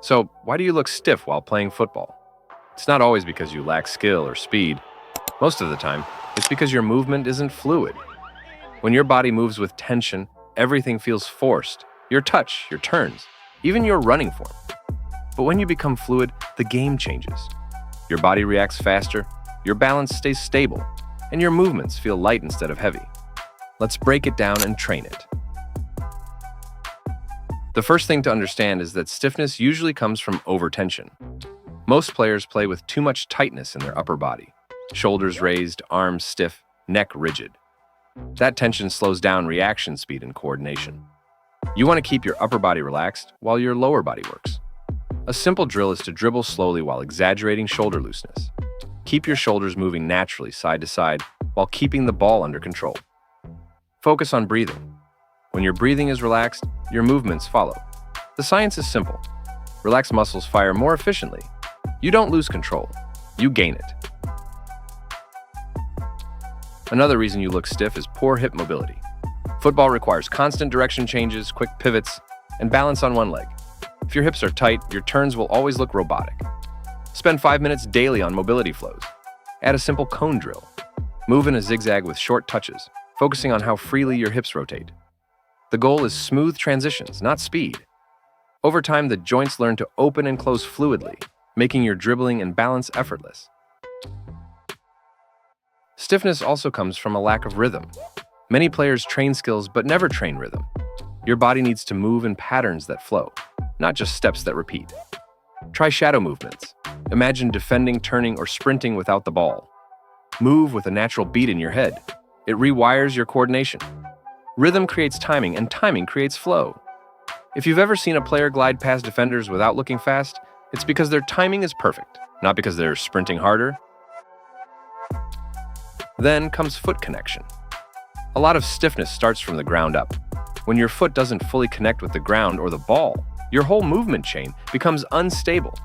So, why do you look stiff while playing football? It's not always because you lack skill or speed. Most of the time, it's because your movement isn't fluid. When your body moves with tension, everything feels forced. Your touch, your turns, even your running form. But when you become fluid, the game changes. Your body reacts faster, your balance stays stable, and your movements feel light instead of heavy. Let's break it down and train it. The first thing to understand is that stiffness usually comes from overtension. Most players play with too much tightness in their upper body. Shoulders raised, arms stiff, neck rigid. That tension slows down reaction speed and coordination. You want to keep your upper body relaxed while your lower body works. A simple drill is to dribble slowly while exaggerating shoulder looseness. Keep your shoulders moving naturally side to side while keeping the ball under control. Focus on breathing. When your breathing is relaxed, your movements follow. The science is simple. Relaxed muscles fire more efficiently. You don't lose control, you gain it. Another reason you look stiff is poor hip mobility. Football requires constant direction changes, quick pivots, and balance on one leg. If your hips are tight, your turns will always look robotic. Spend 5 minutes daily on mobility flows. Add a simple cone drill. Move in a zigzag with short touches, focusing on how freely your hips rotate. The goal is smooth transitions, not speed. Over time, the joints learn to open and close fluidly, making your dribbling and balance effortless. Stiffness also comes from a lack of rhythm. Many players train skills but never train rhythm. Your body needs to move in patterns that flow, not just steps that repeat. Try shadow movements. Imagine defending, turning, or sprinting without the ball. Move with a natural beat in your head. It rewires your coordination. Rhythm creates timing, and timing creates flow. If you've ever seen a player glide past defenders without looking fast, it's because their timing is perfect, not because they're sprinting harder. Then comes foot connection. A lot of stiffness starts from the ground up. When your foot doesn't fully connect with the ground or the ball, your whole movement chain becomes unstable.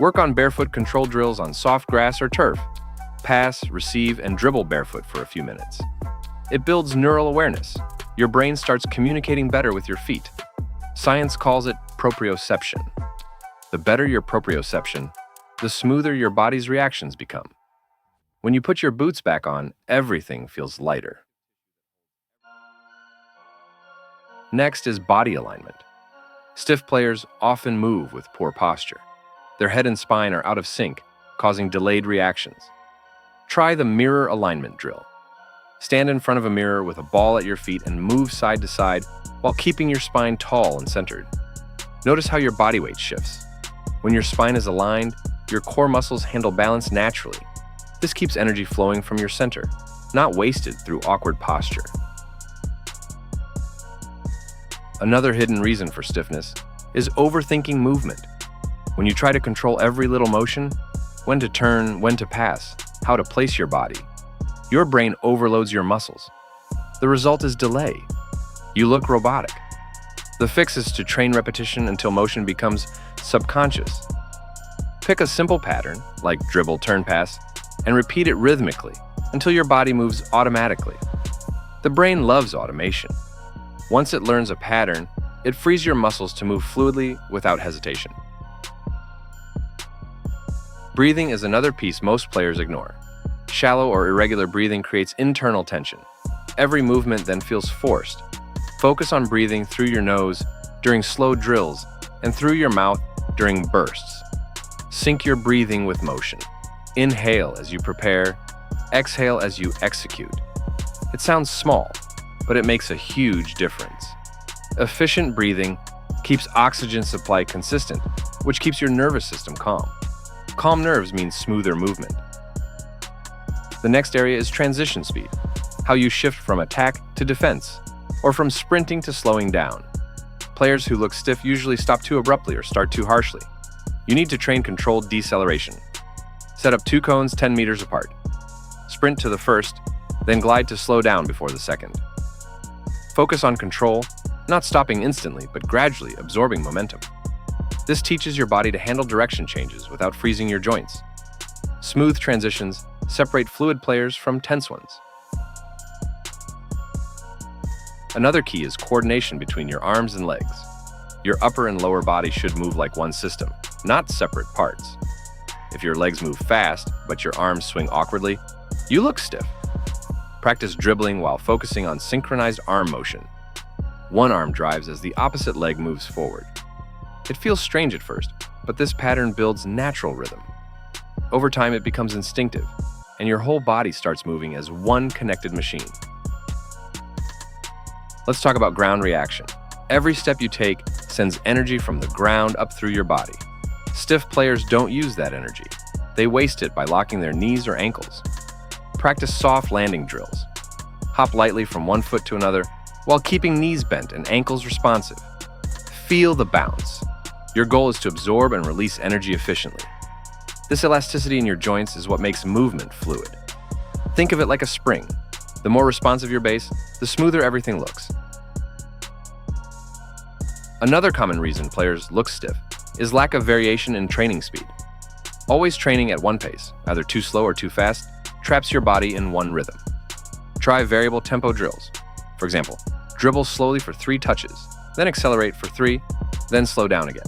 Work on barefoot control drills on soft grass or turf. Pass, receive, and dribble barefoot for a few minutes. It builds neural awareness. Your brain starts communicating better with your feet. Science calls it proprioception. The better your proprioception, the smoother your body's reactions become. When you put your boots back on, everything feels lighter. Next is body alignment. Stiff players often move with poor posture. Their head and spine are out of sync, causing delayed reactions. Try the mirror alignment drill. Stand in front of a mirror with a ball at your feet and move side to side while keeping your spine tall and centered. Notice how your body weight shifts. When your spine is aligned, your core muscles handle balance naturally. This keeps energy flowing from your center, not wasted through awkward posture. Another hidden reason for stiffness is overthinking movement. When you try to control every little motion, when to turn, when to pass, how to place your body, your brain overloads your muscles. The result is delay. You look robotic. The fix is to train repetition until motion becomes subconscious. Pick a simple pattern, like dribble, turn, pass, and repeat it rhythmically until your body moves automatically. The brain loves automation. Once it learns a pattern, it frees your muscles to move fluidly without hesitation. Breathing is another piece most players ignore. Shallow or irregular breathing creates internal tension. Every movement then feels forced. Focus on breathing through your nose during slow drills and through your mouth during bursts. Sync your breathing with motion. Inhale as you prepare, exhale as you execute. It sounds small, but it makes a huge difference. Efficient breathing keeps oxygen supply consistent, which keeps your nervous system calm. Calm nerves means smoother movement. The next area is transition speed, how you shift from attack to defense, or from sprinting to slowing down. Players who look stiff usually stop too abruptly or start too harshly. You need to train controlled deceleration. Set up 2 cones 10 meters apart. Sprint to the first, then glide to slow down before the second. Focus on control, not stopping instantly, but gradually absorbing momentum. This teaches your body to handle direction changes without freezing your joints. Smooth transitions separate fluid players from tense ones. Another key is coordination between your arms and legs. Your upper and lower body should move like one system, not separate parts. If your legs move fast, but your arms swing awkwardly, you look stiff. Practice dribbling while focusing on synchronized arm motion. One arm drives as the opposite leg moves forward. It feels strange at first, but this pattern builds natural rhythm. Over time, it becomes instinctive, and your whole body starts moving as one connected machine. Let's talk about ground reaction. Every step you take sends energy from the ground up through your body. Stiff players don't use that energy. They waste it by locking their knees or ankles. Practice soft landing drills. Hop lightly from one foot to another while keeping knees bent and ankles responsive. Feel the bounce. Your goal is to absorb and release energy efficiently. This elasticity in your joints is what makes movement fluid. Think of it like a spring. The more responsive your base, the smoother everything looks. Another common reason players look stiff is lack of variation in training speed. Always training at one pace, either too slow or too fast, traps your body in one rhythm. Try variable tempo drills. For example, dribble slowly for 3 touches, then accelerate for 3, then slow down again.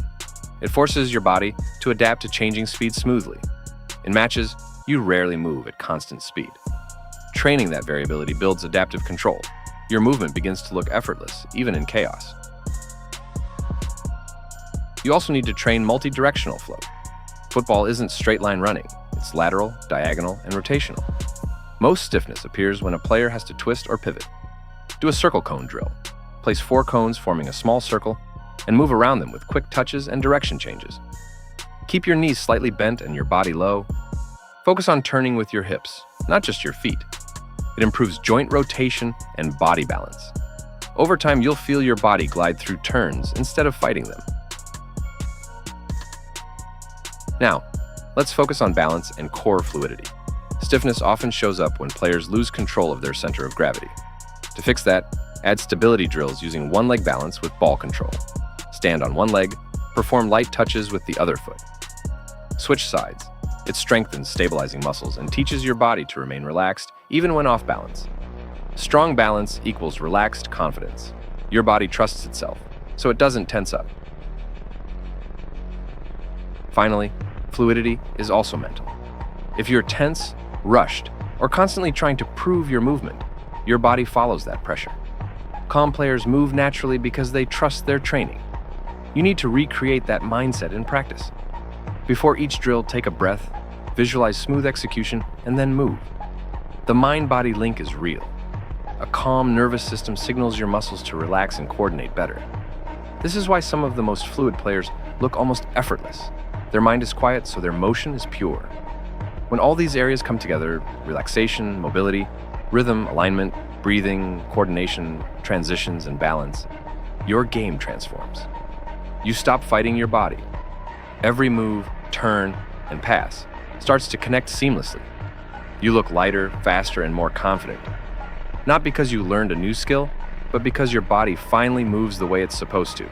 It forces your body to adapt to changing speed smoothly. In matches, you rarely move at constant speed. Training that variability builds adaptive control. Your movement begins to look effortless, even in chaos. You also need to train multi-directional flow. Football isn't straight-line running. It's lateral, diagonal, and rotational. Most stiffness appears when a player has to twist or pivot. Do a circle cone drill. Place 4 cones forming a small circle and move around them with quick touches and direction changes. Keep your knees slightly bent and your body low. Focus on turning with your hips, not just your feet. It improves joint rotation and body balance. Over time, you'll feel your body glide through turns instead of fighting them. Now, let's focus on balance and core fluidity. Stiffness often shows up when players lose control of their center of gravity. To fix that, add stability drills using one-leg balance with ball control. Stand on one leg, perform light touches with the other foot. Switch sides. It strengthens stabilizing muscles and teaches your body to remain relaxed even when off balance. Strong balance equals relaxed confidence. Your body trusts itself, so it doesn't tense up. Finally, fluidity is also mental. If you're tense, rushed, or constantly trying to prove your movement, your body follows that pressure. Calm players move naturally because they trust their training. You need to recreate that mindset in practice. Before each drill, take a breath, visualize smooth execution, and then move. The mind-body link is real. A calm nervous system signals your muscles to relax and coordinate better. This is why some of the most fluid players look almost effortless. Their mind is quiet, so their motion is pure. When all these areas come together, relaxation, mobility, rhythm, alignment, breathing, coordination, transitions, and balance, your game transforms. You stop fighting your body. Every move, turn, and pass starts to connect seamlessly. You look lighter, faster, and more confident. Not because you learned a new skill, but because your body finally moves the way it's supposed to.